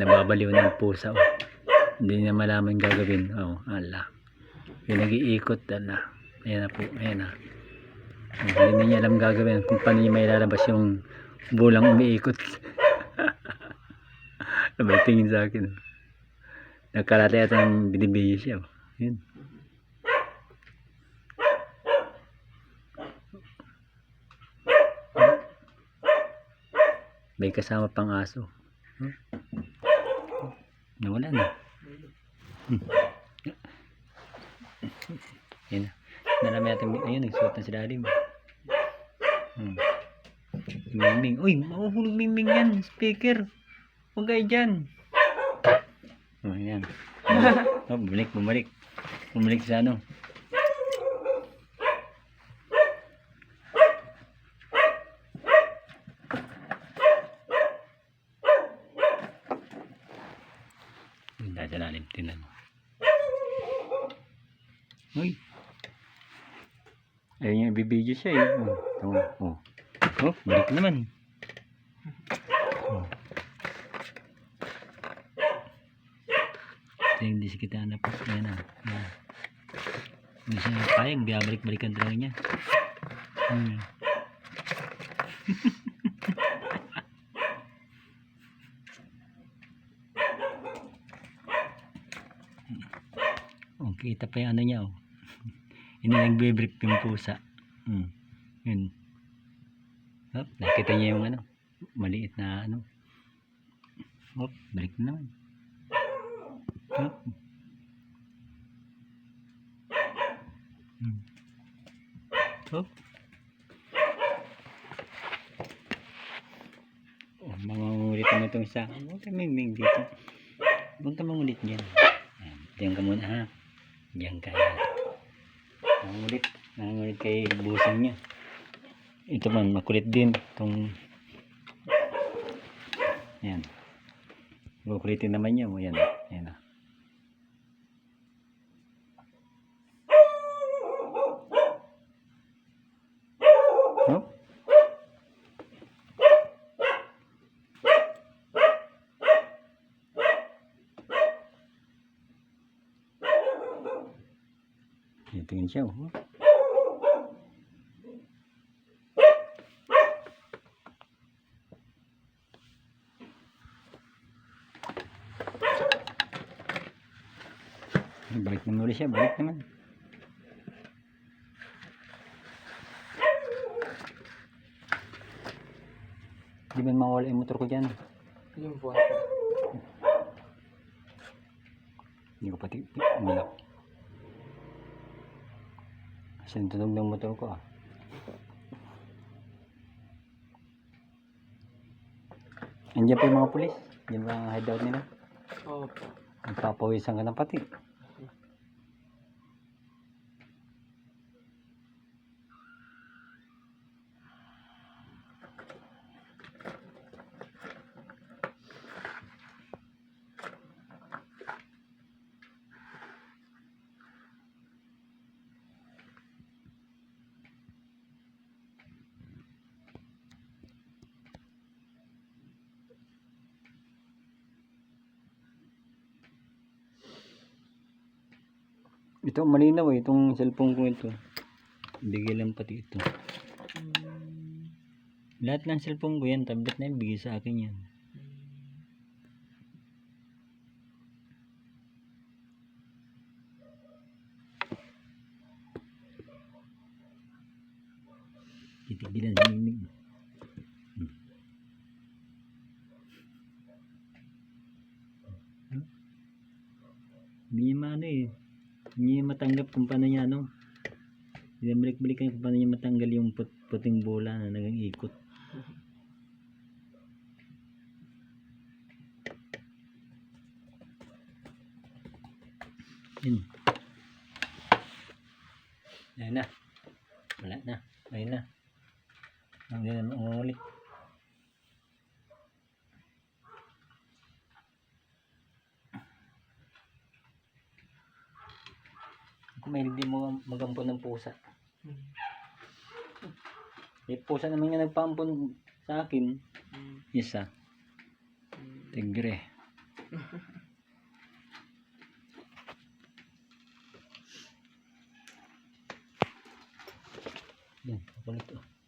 Nababaliw ng pusa. Oh. Hindi niya malaman gagawin. Oh, ala. Yung nag-iikot, ala. Ayan na po, ayan na. Oh, hindi niya alam gagawin kung paano niya may lalabas yung bulang umiikot. Sabay tingin sa akin. Nagkalate at ang binibigay siya. Oh. Yun. May kasama pang aso. Huh? Nawala na. Yan na. Nalamay natin. Ayun, nagsuot na si daddy mo. Mingming. Uy, mahuhulog Mingming yan. Speaker. Huwag kayo dyan. Oh, yan. Oh, bumalik. Bumalik sa ano. Sa lalim, tinan mo. Uy. Ayun yung ibibidyo siya eh. Oh. Oh, balik naman. Oh. Ito yung disikita na po. Ayan na. Hindi siya kayang. Biyabalik-balikan talaga niya. Oh, kita pa yung ano niya oh. Hindi nagbe-break yung pusa. Yun. Oh, nakita niya yung ano, maliit na ano. Oh, balik na naman. Oh. Oh. Oh, mangungulit naman itong isa. Huwag ka Mingming dito. Huwag ka mangulit niyan. Diyan ka muna ha. Diyan ka. Nangulit kay busang niya. Ito man makulit din itong yan. Makulitin naman niya. Yan. Yan. Oh. Tingin siya oh. Balik naman ulit siya, balik naman. Di ba mawala yung motor ko dyan? Yung buwan. Hindi ko pati umilap. Kasi tunog ng motor ko ah. Andiyan pa yung mga pulis? Andiyan ba ang hideout nila? Oo. Nagpapawisan ka ng pati. Ito malinaw eh, itong cellphone ko ito. Bigay lang pati ito. Lahat ng cellphone ko yan, tablet na yan, bigay sa akin yan. Titigilan sa Mingming. Hindi niya maano eh. Hindi niya matanggap kung paano niya ano. Hindi balik-balikan kung paano niya matanggal yung puting bola na nag-ikot. Yun. Ayan na. Wala na. Ayun na. Ang ganyan ulit. Kung may hindi mo magampon ng pusa. Yung pusa naman nga nagpampon sa akin. Isa. Tigre. Yan, kapalit oh.